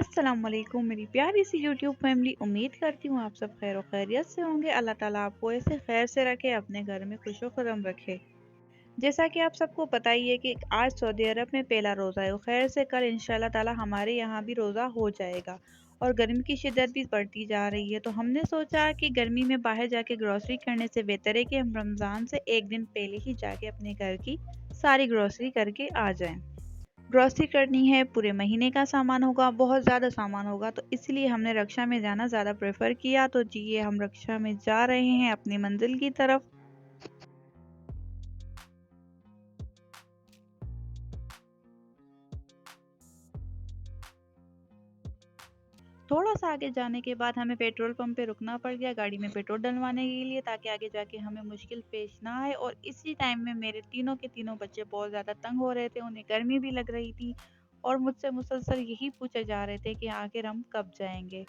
अस्सलाम वालेकुम मेरी प्यारी सी यूट्यूब फैमिली। उम्मीद करती हूँ आप सब खैर खैरियत से होंगे। अल्लाह ताला आपको ऐसे खैर से रखे, अपने घर में खुशो खुरम रखे। जैसा कि आप सबको पता ही है कि आज सऊदी अरब में पहला रोज़ा है। खैर से कल इंशाल्लाह ताला हमारे यहाँ भी रोज़ा हो जाएगा। और गर्मी की शिद्दत भी बढ़ती जा रही है, तो हमने सोचा कि गर्मी में बाहर जाके ग्रोसरी करने से बेहतर है कि हम रमज़ान से एक दिन पहले ही जाके अपने घर की सारी ग्रोसरी करके आ जाएं। ग्रोसरी करनी है, पूरे महीने का सामान होगा, बहुत ज़्यादा सामान होगा, तो इसलिए हमने रक्षा में जाना ज़्यादा प्रेफर किया। तो जी ये हम रक्षा में जा रहे हैं अपनी मंजिल की तरफ। थोड़ा सा आगे जाने के बाद हमें पेट्रोल पंप पे रुकना पड़ गया गाड़ी में पेट्रोल डलवाने के लिए, ताकि आगे जाके हमें मुश्किल पेश ना आए। और इसी टाइम में मेरे तीनों के तीनों बच्चे बहुत ज़्यादा तंग हो रहे थे, उन्हें गर्मी भी लग रही थी और मुझसे मुसलसल यही पूछे जा रहे थे कि आखिर हम कब जाएंगे।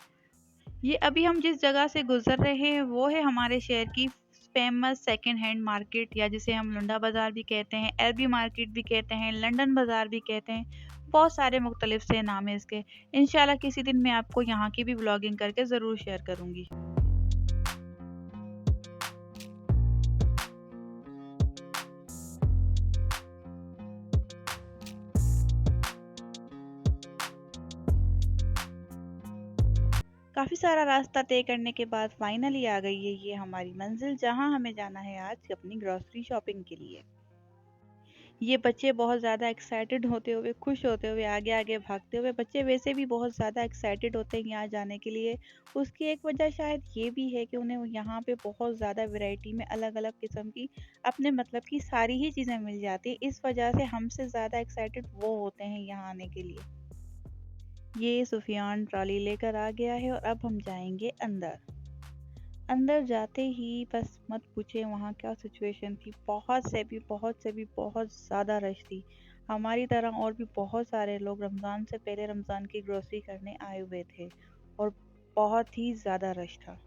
ये अभी हम जिस जगह से गुजर रहे हैं वो है हमारे शहर की फेमस सेकंड हैंड मार्केट, या जिसे हम लुंडा बाजार भी कहते हैं, एलबी मार्केट भी कहते हैं, लंदन बाजार भी कहते हैं। बहुत सारे मुख्तलिफ से नाम है इसके। इंशाल्लाह किसी दिन मैं आपको यहाँ की भी ब्लॉगिंग करके ज़रूर शेयर करूँगी। काफ़ी सारा रास्ता तय करने के बाद फाइनली आ गई है ये हमारी मंजिल, जहाँ हमें जाना है आज अपनी ग्रॉसरी शॉपिंग के लिए। ये बच्चे बहुत ज़्यादा एक्साइटेड होते हुए, खुश होते हुए, आगे आगे भागते हुए, बच्चे वैसे भी बहुत ज़्यादा एक्साइटेड होते हैं यहाँ जाने के लिए। उसकी एक वजह शायद ये भी है कि उन्हें यहाँ पे बहुत ज़्यादा वैरायटी में अलग अलग किस्म की अपने मतलब की सारी ही चीज़ें मिल जाती हैं। इस वजह से हमसे ज़्यादा एक्साइटेड वो होते हैं यहाँ आने के लिए। ये सुफियान ट्रॉली लेकर आ गया है और अब हम जाएंगे अंदर। अंदर जाते ही बस मत पूछे वहाँ क्या सिचुएशन थी। बहुत ज़्यादा रश थी। हमारी तरह और भी बहुत सारे लोग रमज़ान से पहले रमज़ान की ग्रोसरी करने आए हुए थे और बहुत ही ज़्यादा रश था।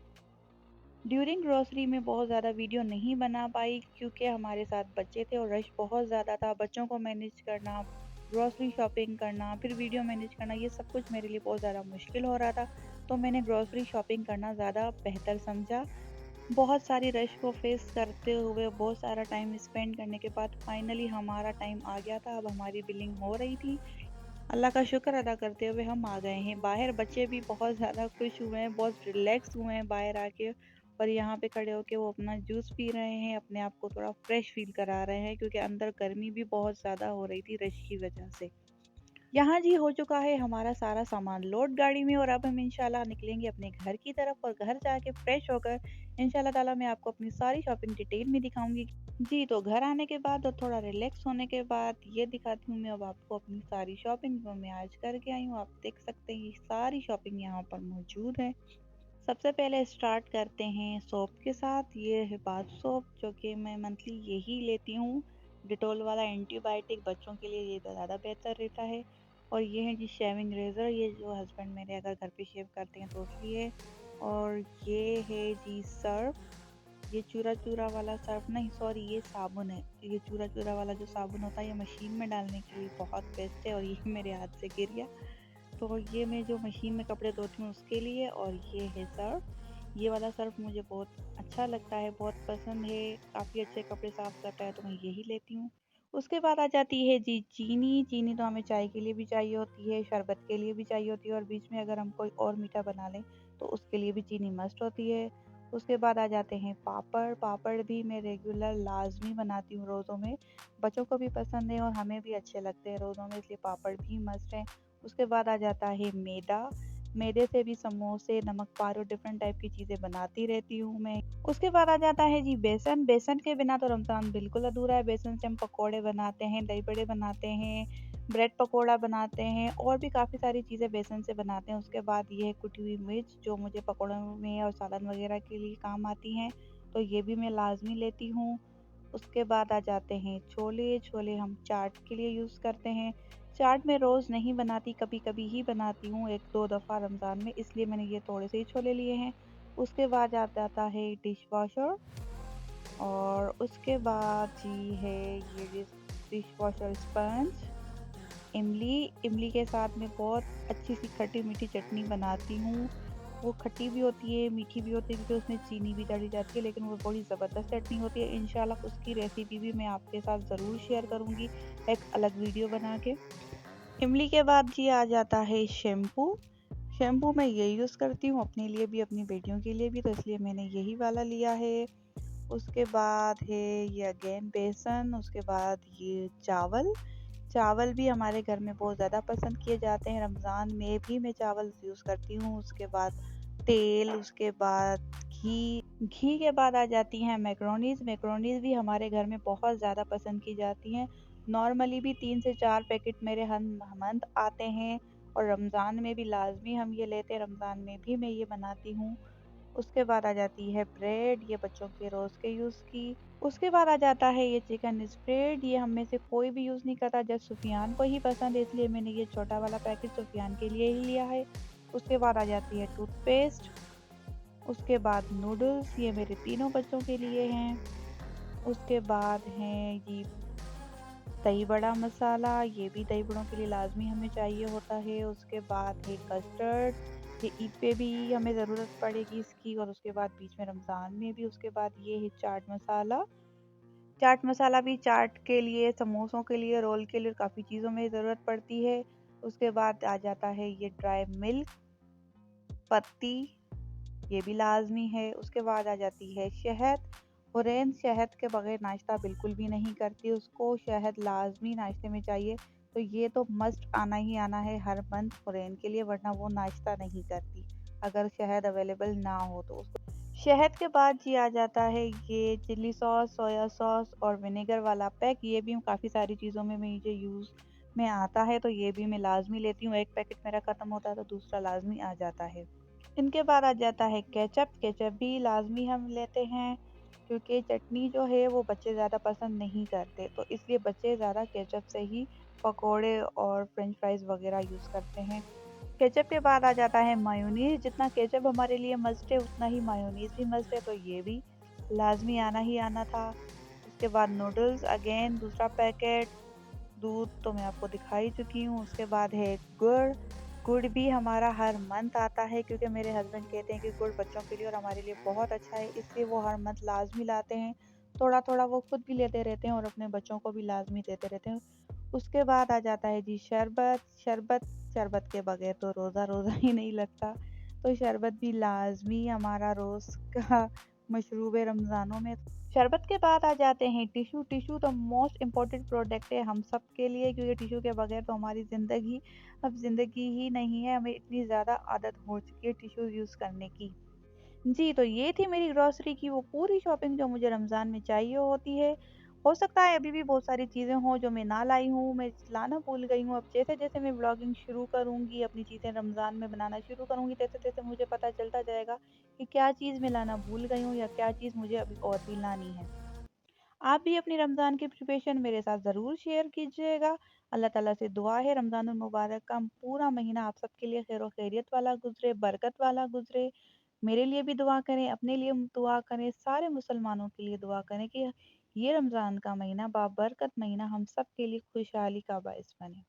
ड्यूरिंग ग्रोसरी में बहुत ज़्यादा वीडियो नहीं बना पाई क्योंकि हमारे साथ बच्चे थे और रश बहुत ज़्यादा था। बच्चों को मैनेज करना, ग्रोसरी शॉपिंग करना, फिर वीडियो मैनेज करना, ये सब कुछ मेरे लिए बहुत ज़्यादा मुश्किल हो रहा था। तो मैंने ग्रोसरी शॉपिंग करना ज़्यादा बेहतर समझा। बहुत सारी रश को फेस करते हुए बहुत सारा टाइम स्पेंड करने के बाद फाइनली हमारा टाइम आ गया था। अब हमारी बिलिंग हो रही थी। अल्लाह का शुक्र अदा करते हुए हम आ गए हैं बाहर। बच्चे भी बहुत ज़्यादा खुश हुए हैं, बहुत रिलैक्स हुए हैं बाहर आके। और यहाँ पे खड़े होके वो अपना जूस पी रहे हैं, अपने आप को थोड़ा फ्रेश फील करा रहे हैं, क्योंकि अंदर गर्मी भी बहुत ज़्यादा हो रही थी रश की वजह से। यहाँ जी हो चुका है हमारा सारा सामान लोड गाड़ी में, और अब हम इंशाल्लाह निकलेंगे अपने घर की तरफ। और घर जाके फ्रेश होकर इंशाल्लाह ताला मैं आपको अपनी सारी शॉपिंग डिटेल में दिखाऊंगी। जी, तो घर आने के बाद और थोड़ा रिलैक्स होने के बाद ये दिखाती हूँ मैं अब आपको अपनी सारी शॉपिंग जो मैं आज करके आई हूँ। आप देख सकते हैं ये सारी शॉपिंग यहाँ पर मौजूद है। सबसे पहले स्टार्ट करते हैं सोप के साथ। ये है बाथ सोप, जो कि मैं मंथली यही लेती हूँ। डिटोल वाला एंटीबायोटिक बच्चों के लिए ये ज़्यादा बेहतर रहता है। और ये है जी शेविंग रेज़र, ये जो हस्बैंड मेरे अगर घर पे शेव करते हैं तो उसके लिए। और ये है जी सर्फ, ये चूरा चूरा वाला सर्फ नहीं, सॉरी, ये साबुन है। ये चूरा चूरा वाला जो साबुन होता है ये मशीन में डालने के लिए बहुत बेस्ट है, और ये मेरे हाथ से गिर गया। तो ये मैं जो मशीन में कपड़े धोती हूँ उसके लिए। और ये है सर्फ, ये वाला सर्फ मुझे बहुत अच्छा लगता है, बहुत पसंद है, काफ़ी अच्छे कपड़े साफ करता है, तो मैं यही लेती हूँ। उसके बाद आ जाती है जी चीनी। चीनी तो हमें चाय के लिए भी चाहिए होती है, शरबत के लिए भी चाहिए होती है, और बीच में अगर हम कोई और मीठा बना लें तो उसके लिए भी चीनी मस्ट होती है। उसके बाद आ जाते हैं पापड़। पापड़ भी मैं रेगुलर लाजमी बनाती हूँ रोज़ों में। बच्चों को भी पसंद है और हमें भी अच्छे लगते हैं रोज़ों में, इसलिए पापड़ भी मस्ट हैं। उसके बाद आ जाता है मैदा। मैदे से भी समोसे, नमक पारे और डिफरेंट टाइप की चीज़ें बनाती रहती हूँ मैं। उसके बाद आ जाता है जी बेसन। बेसन के बिना तो रमज़ान बिल्कुल अधूरा है। बेसन से हम पकोड़े बनाते हैं, दही बड़े बनाते हैं, ब्रेड पकोड़ा बनाते हैं, और भी काफ़ी सारी चीज़ें बेसन से बनाते हैं। उसके बाद ये है कुटी हुई मिर्च, जो मुझे पकौड़ों में और सालन वगैरह के लिए काम आती हैं, तो ये भी मैं लाजमी लेती हूँ। उसके बाद आ जाते हैं छोले। छोले हम चाट के लिए यूज़ करते हैं। चाट में रोज़ नहीं बनाती, कभी कभी ही बनाती हूँ, एक दो दफ़ा रमज़ान में, इसलिए मैंने ये थोड़े से ही छोले लिए हैं। उसके बाद आ जाता है डिश वॉशर। और उसके बाद जी है ये डिश वॉशर स्पंज। इमली। इमली के साथ में बहुत अच्छी सी खट्टी मीठी चटनी बनाती हूँ। वो खट्टी भी होती है, मीठी भी होती है क्योंकि उसमें चीनी भी डाली जाती है, लेकिन वो बड़ी ज़बरदस्त चटनी होती है। इंशाल्लाह उसकी रेसिपी भी मैं आपके साथ ज़रूर शेयर करूँगी एक अलग वीडियो बना के। इमली के बाद जी आ जाता है शैम्पू। शैम्पू मैं ये यूज़ करती हूँ अपने लिए भी, अपनी बेटियों के लिए भी, तो इसलिए मैंने यही वाला लिया है। उसके बाद है ये अगेन बेसन। उसके बाद ये चावल। चावल भी हमारे घर में बहुत ज़्यादा पसंद किए जाते हैं, रमज़ान में भी मैं चावल यूज़ करती हूँ। उसके बाद तेल, उसके बाद घी। घी के बाद आ जाती हैं मैक्रोनीज़। मैक्रोनीज़ भी हमारे घर में बहुत ज़्यादा पसंद की जाती हैं। नॉर्मली भी 3 से 4 पैकेट मेरे हर मंथ आते हैं और रमज़ान में भी लाज़मी हम ये लेते हैं, रमज़ान में भी मैं ये बनाती हूँ। उसके बाद आ जाती है ब्रेड, ये बच्चों के रोज़ के यूज़ की। उसके बाद आ जाता है ये चिकन स्प्रेड, ये हम में से कोई भी यूज़ नहीं करता, जस्ट सुफियान को ही पसंद है, इसलिए मैंने ये छोटा वाला पैकेट सुफियान के लिए ही लिया है। उसके बाद आ जाती है टूथपेस्ट। उसके बाद नूडल्स, ये मेरे तीनों बच्चों के लिए हैं। उसके बाद हैं ये दही बड़ा मसाला, ये भी दही बड़ों के लिए लाज़मी हमें चाहिए होता है। उसके बाद है कस्टर्ड, ये ईद पे भी हमें ज़रूरत पड़ेगी इसकी, और उसके बाद बीच में रमज़ान में भी। उसके बाद ये है चाट मसाला। चाट मसाला भी चाट के लिए, समोसों के लिए, रोल के लिए, काफ़ी चीज़ों में ज़रूरत पड़ती है। उसके बाद आ जाता है ये ड्राई मिल्क, पत्ती, ये भी लाज़मी है। उसके बाद आ जाती है शहद। हुरैन शहद के बगैर नाश्ता बिल्कुल भी नहीं करती, उसको शहद लाज़मी नाश्ते में चाहिए। तो ये तो मस्ट आना ही आना है हर मंथ हुरैन के लिए, वरना वो नाश्ता नहीं करती अगर शहद अवेलेबल ना हो तो उसको। शहद के बाद जी आ जाता है ये चिली सॉस, सोया सॉस और विनेगर वाला पैक। ये भी काफ़ी सारी चीज़ों में मुझे यूज़ में आता है, तो ये भी मैं लाज़मी लेती हूँ। एक पैकेट मेरा ख़त्म होता है तो दूसरा लाज़मी आ जाता है। इनके बाद आ जाता है केचप। केचप भी लाज़मी हम लेते हैं क्योंकि चटनी जो है वो बच्चे ज़्यादा पसंद नहीं करते, तो इसलिए बच्चे ज़्यादा केचप से ही पकोड़े और फ्रेंच फ्राइज़ वगैरह यूज़ करते हैं। केचप के बाद आ जाता है मायोनीज़। जितना केचप हमारे लिए मस्ट है उतना ही मायोनीज़ भी मस्ट है, तो ये भी लाज़मी आना ही आना था। उसके बाद नूडल्स, अगेन दूसरा पैकेट। दूध तो मैं आपको दिखा ही चुकी हूँ। उसके बाद है गुड़। गुड़ भी हमारा हर मंथ आता है क्योंकि मेरे हस्बैंड कहते हैं कि गुड़ बच्चों के लिए और हमारे लिए बहुत अच्छा है, इसलिए वो हर मंथ लाज़मी लाते हैं। थोड़ा-थोड़ा वो खुद भी लेते रहते हैं और अपने बच्चों को भी लाज़मी देते रहते हैं। उसके बाद आ जाता है जी शरबत। शरबत, शरबत के बगैर तो रोज़ा रोज़ा ही नहीं लगता, तो शरबत भी लाज़मी हमारा रोज़ का मशरूब है रमज़ानों में। शरबत के बाद आ जाते हैं टिश्यू। टिश्यू तो मोस्ट इम्पॉर्टेंट प्रोडक्ट है हम सब के लिए, क्योंकि टिश्यू के बगैर तो हमारी ज़िंदगी अब ज़िंदगी ही नहीं है, हमें इतनी ज़्यादा आदत हो चुकी है टिश्यूज़ यूज़ करने की। जी, तो ये थी मेरी ग्रॉसरी की वो पूरी शॉपिंग जो मुझे रमज़ान में चाहिए होती है। हो सकता है अभी भी बहुत सारी चीज़ें हों जो मैं ना लाई हूँ, मैं लाना भूल गई हूँ। अब जैसे-जैसे मैं व्लॉगिंग शुरू करूँगी, अपनी चीज़ें रमज़ान में बनाना शुरू करूँगी, तैसे-तैसे मुझे पता चलता जाएगा कि क्या चीज़ मैं लाना भूल गई हूँ या क्या चीज़ मुझे अभी और भी लानी है। आप भी अपनी रमज़ान की प्रिपरेशन मेरे साथ ज़रूर शेयर कीजिएगा। अल्लाह ताला से दुआ है रमज़ानुल मुबारक का पूरा महीना आप सबके लिए खैर खैरियत वाला गुज़रे, बरकत वाला गुज़रे। मेरे लिए भी दुआ करें, अपने लिए दुआ करें, सारे मुसलमानों के लिए दुआ करें कि ये रमज़ान का महीना बाबरकत महीना हम सब के लिए खुशहाली का बायस बने।